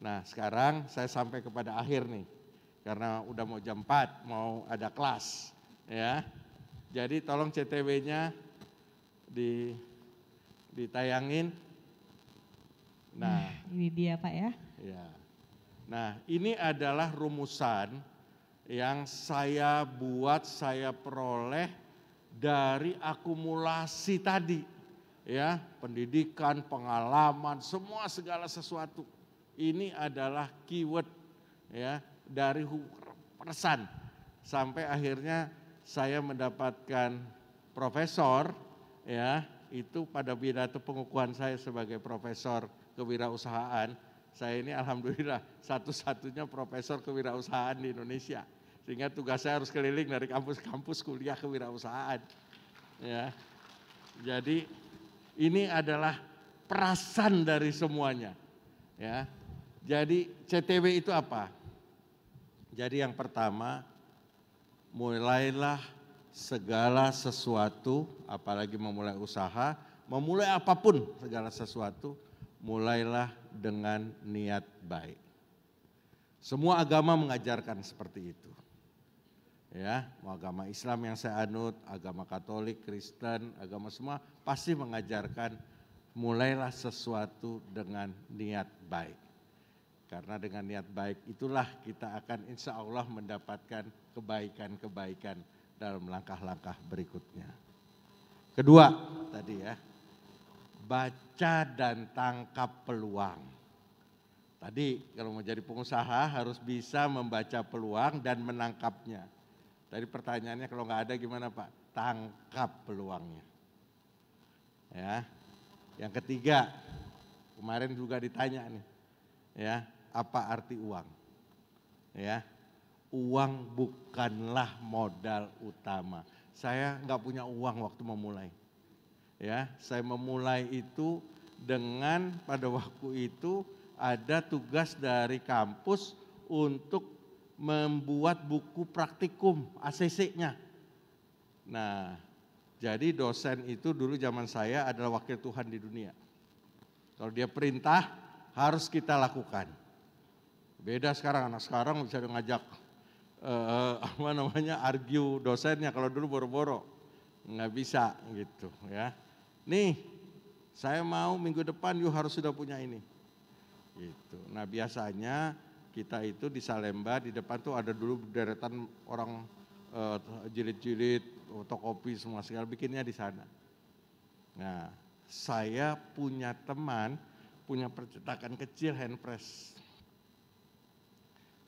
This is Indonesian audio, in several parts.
Nah sekarang saya sampai kepada akhir nih, karena udah mau jam 4, mau ada kelas ya. Jadi tolong CTW-nya ditayangin. Nah ini dia Pak ya. Ya. Nah ini adalah rumusan yang saya buat, saya peroleh dari akumulasi tadi. Ya, pendidikan, pengalaman, semua segala sesuatu. Ini adalah keyword ya dari persan sampai akhirnya saya mendapatkan profesor ya, itu pada pidato pengukuhan saya sebagai profesor kewirausahaan. Saya ini alhamdulillah satu-satunya profesor kewirausahaan di Indonesia. Sehingga tugas saya harus keliling dari kampus-kampus kuliah kewirausahaan. Ya. Jadi ini adalah perasan dari semuanya. Ya. Jadi CTW itu apa? Jadi yang pertama, mulailah segala sesuatu, apalagi memulai usaha, memulai apapun segala sesuatu, mulailah dengan niat baik. Semua agama mengajarkan seperti itu. Ya, mau agama Islam yang saya anut, agama Katolik, Kristen, agama semua pasti mengajarkan mulailah sesuatu dengan niat baik. Karena dengan niat baik itulah kita akan insya Allah mendapatkan kebaikan-kebaikan dalam langkah-langkah berikutnya. Kedua tadi ya, baca dan tangkap peluang. Tadi kalau mau jadi pengusaha harus bisa membaca peluang dan menangkapnya. Tadi pertanyaannya kalau nggak ada gimana Pak? Tangkap peluangnya. Ya. Yang ketiga, kemarin juga ditanya nih, ya apa arti uang? Ya, uang bukanlah modal utama. Saya nggak punya uang waktu memulai. Ya, saya memulai itu dengan pada waktu itu ada tugas dari kampus untuk membuat buku praktikum ACC-nya. Nah, jadi dosen itu dulu zaman saya adalah wakil Tuhan di dunia. Kalau dia perintah harus kita lakukan. Beda sekarang, anak sekarang bisa ngajak argue dosennya, kalau dulu boro-boro nggak bisa gitu ya. Nih, saya mau minggu depan you harus sudah punya ini. Gitu. Nah biasanya kita itu di Salemba di depan tuh ada dulu deretan orang jilid-jilid, fotokopi semua segala bikinnya di sana. Nah, saya punya teman punya percetakan kecil hand press.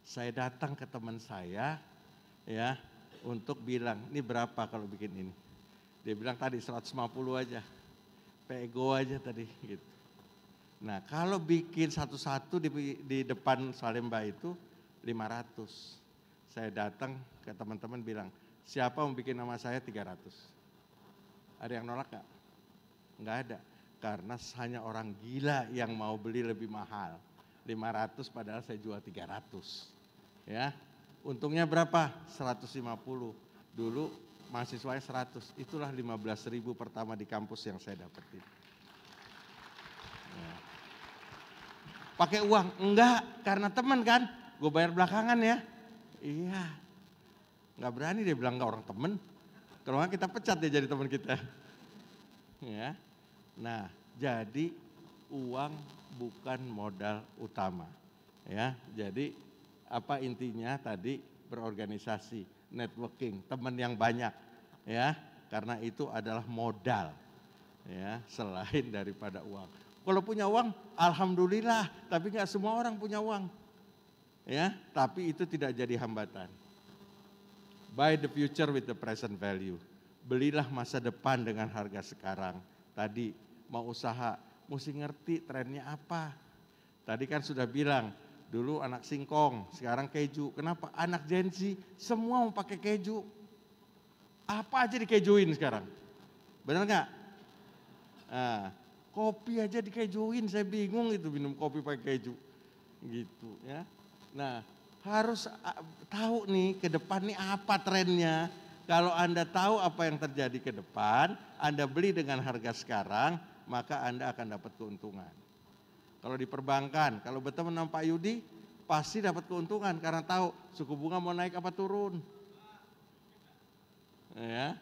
Saya datang ke teman saya ya untuk bilang, "Ini berapa kalau bikin ini?" Dia bilang tadi 150 aja. Pego aja tadi gitu. Nah, kalau bikin satu-satu di depan Salemba itu 500. Saya datang ke teman-teman bilang, siapa mau bikin nama saya 300. Ada yang nolak gak? Enggak ada, karena hanya orang gila yang mau beli lebih mahal. 500 padahal saya jual 300. Ya, untungnya berapa? 150. Dulu mahasiswanya 100, itulah 15.000 pertama di kampus yang saya dapetin. Ya. Pakai uang? Enggak, karena teman kan, gue bayar belakangan ya. Iya, nggak berani dia bilang nggak orang temen. Kalau nggak kita pecat dia jadi teman kita. Ya, nah jadi uang bukan modal utama. Ya, jadi apa intinya tadi berorganisasi, networking, teman yang banyak. Ya, karena itu adalah modal. Ya, selain daripada uang. Kalau punya uang, alhamdulillah. Tapi nggak semua orang punya uang. Ya, tapi itu tidak jadi hambatan. Buy the future with the present value. Belilah masa depan dengan harga sekarang. Tadi mau usaha, mesti ngerti trennya apa. Tadi kan sudah bilang, dulu anak singkong, sekarang keju. Kenapa? Anak Gen Z semua mau pakai keju. Apa aja dikejuin sekarang? Benar nggak? Nah, kopi aja dikejuin, saya bingung itu minum kopi pakai keju. Gitu ya. Nah, harus tahu nih ke depan nih apa trennya. Kalau Anda tahu apa yang terjadi ke depan, Anda beli dengan harga sekarang, maka Anda akan dapat keuntungan. Kalau di perbankan, kalau berteman sama Pak Yudi, pasti dapat keuntungan karena tahu suku bunga mau naik apa turun. Ya,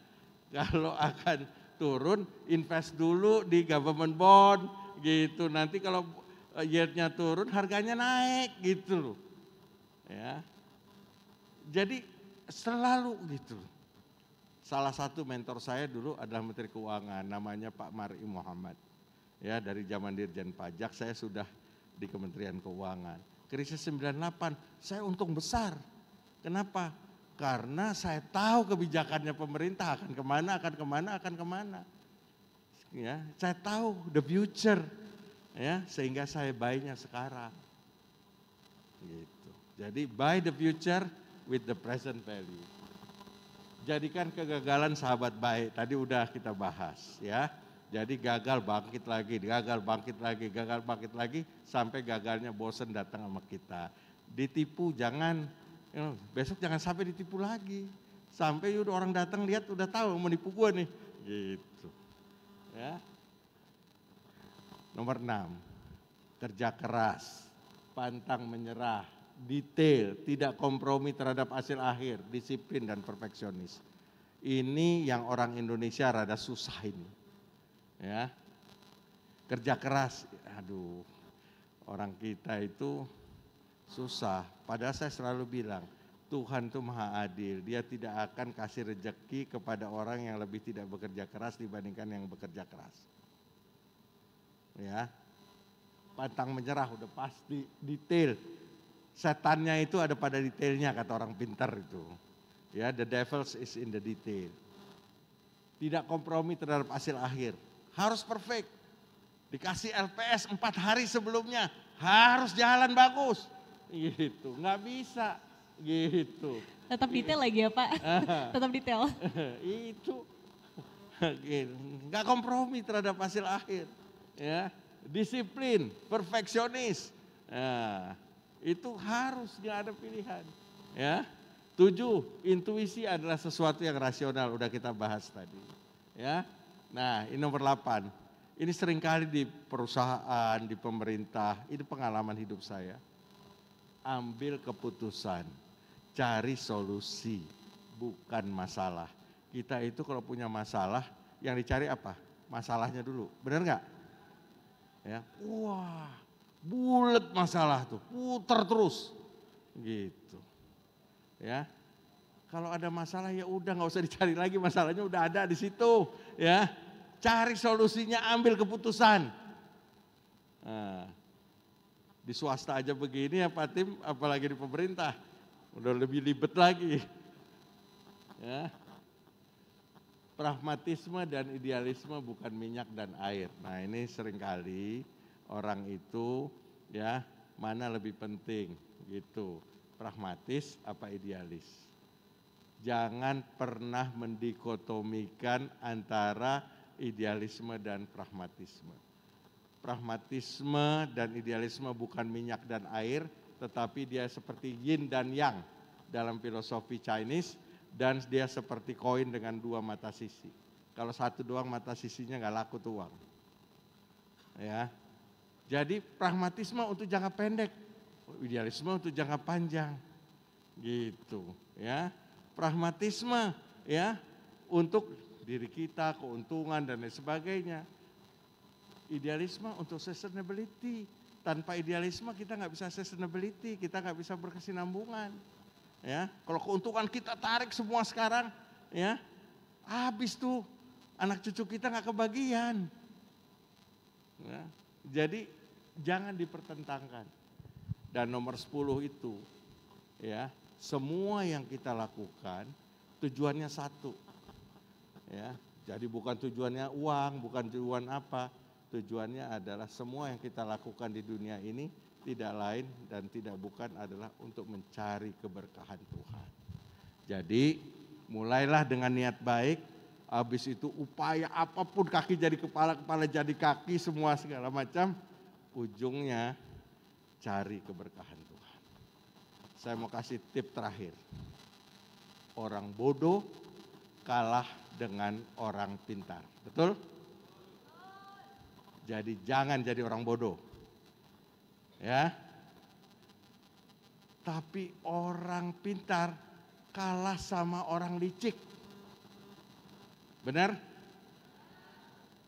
kalau akan turun, invest dulu di government bond gitu. Nanti kalau yield-nya turun, harganya naik gitu loh. Ya, jadi selalu gitu. Salah satu mentor saya dulu adalah Menteri Keuangan, namanya Pak Mari Muhammad. Ya, dari zaman Dirjen Pajak saya sudah di Kementerian Keuangan. Krisis 98, saya untung besar. Kenapa? Karena saya tahu kebijakannya pemerintah akan kemana. Ya, saya tahu the future, ya, sehingga saya buy-nya sekarang. Gitu. Jadi buy the future with the present value. Jadikan kegagalan sahabat baik. Tadi udah kita bahas, ya. Jadi gagal bangkit lagi, sampai gagalnya bosen datang sama kita. Ditipu jangan, besok jangan sampai ditipu lagi. Sampai udah orang datang lihat udah tahu mau nipu gue nih, gitu. Ya. Nomor 6, kerja keras, pantang menyerah, detail, tidak kompromi terhadap hasil akhir, disiplin dan perfeksionis. Ini yang orang Indonesia rada susah ini. Ya, kerja keras, aduh, orang kita itu susah. Padahal saya selalu bilang, Tuhan itu maha adil, dia tidak akan kasih rejeki kepada orang yang lebih tidak bekerja keras dibandingkan yang bekerja keras. Ya, pantang menyerah udah pasti, detail. Setannya itu ada pada detailnya kata orang pintar itu. Ya, the devil is in the detail. Tidak kompromi terhadap hasil akhir. Harus perfect. Dikasih LPS 4 hari sebelumnya, harus jalan bagus. Gitu, nggak bisa. Gitu. Tetap detail lagi ya Pak, tetap detail. Itu, nggak kompromi terhadap hasil akhir. Ya, disiplin, perfeksionis. Nah, itu harus nggak ada pilihan. Ya, 7, intuisi adalah sesuatu yang rasional, udah kita bahas tadi. Ya. Nah, ini nomor 8. Ini seringkali di perusahaan, di pemerintah, ini pengalaman hidup saya. Ambil keputusan, cari solusi, bukan masalah. Kita itu kalau punya masalah, yang dicari apa? Masalahnya dulu, benar nggak? Ya, wah, bulet masalah tuh, putar terus, gitu. Ya, kalau ada masalah ya udah nggak usah dicari lagi, masalahnya udah ada di situ, ya. Cari solusinya, ambil keputusan. Nah, di swasta aja begini ya Pak Tim, apalagi di pemerintah, udah lebih ribet lagi. Ya. Pragmatisme dan idealisme bukan minyak dan air. Nah ini seringkali orang itu ya mana lebih penting gitu, pragmatis apa idealis. Jangan pernah mendikotomikan antara idealisme dan pragmatisme. Pragmatisme dan idealisme bukan minyak dan air, tetapi dia seperti yin dan yang dalam filosofi Chinese, dan dia seperti koin dengan 2 mata sisi. Kalau satu doang mata sisinya nggak laku tuh uang. Ya, jadi pragmatisme untuk jangka pendek, idealisme untuk jangka panjang, gitu. Ya, pragmatisme ya untuk diri kita, keuntungan dan lain sebagainya. Idealisme untuk sustainability. Tanpa idealisme kita nggak bisa sustainability, kita nggak bisa berkesinambungan. Ya, kalau keuntungan kita tarik semua sekarang, ya habis tuh anak cucu kita nggak kebagian. Ya, jadi jangan dipertentangkan. Dan nomor 10 itu, ya semua yang kita lakukan tujuannya satu. Ya, jadi bukan tujuannya uang, bukan tujuan apa, tujuannya adalah semua yang kita lakukan di dunia ini tidak lain dan tidak bukan adalah untuk mencari keberkahan Tuhan. Jadi mulailah dengan niat baik, habis itu upaya apapun, kaki jadi kepala, kepala jadi kaki, semua segala macam, ujungnya cari keberkahan Tuhan. Saya mau kasih tip terakhir, orang bodoh kalah dengan orang pintar, betul? Jadi jangan jadi orang bodoh. Ya. Tapi orang pintar kalah sama orang licik. Benar?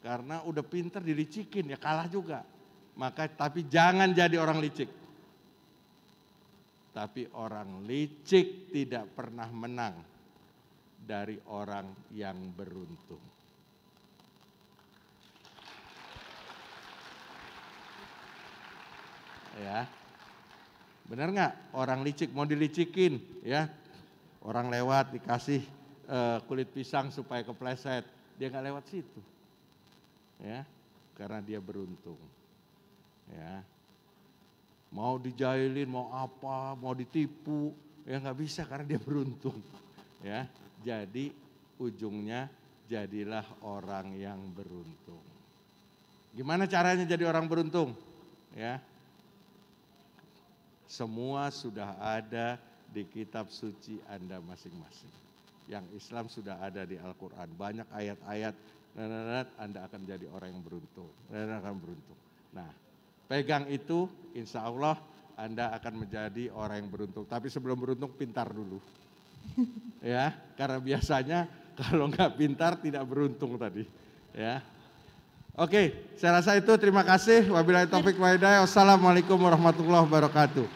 Karena udah pintar dilicikin ya kalah juga. Maka tapi jangan jadi orang licik. Tapi orang licik tidak pernah menang dari orang yang beruntung. Ya. Benar nggak? Orang licik mau dilicikin, ya. Orang lewat dikasih kulit pisang supaya kepleset, dia nggak lewat situ, ya, karena dia beruntung, ya. Mau dijailin, mau apa, mau ditipu, ya nggak bisa karena dia beruntung, ya. Jadi ujungnya jadilah orang yang beruntung. Gimana caranya jadi orang beruntung, ya? Semua sudah ada di kitab suci Anda masing-masing. Yang Islam sudah ada di Al-Quran. Banyak ayat-ayat, Anda akan jadi orang yang beruntung. Anda akan beruntung. Nah, pegang itu, insya Allah Anda akan menjadi orang yang beruntung. Tapi sebelum beruntung, pintar dulu. Ya, karena biasanya kalau nggak pintar tidak beruntung tadi. Ya. Oke, saya rasa itu. Terima kasih. Wabillahi taufiq wal hidayah. Wassalamualaikum warahmatullahi wabarakatuh.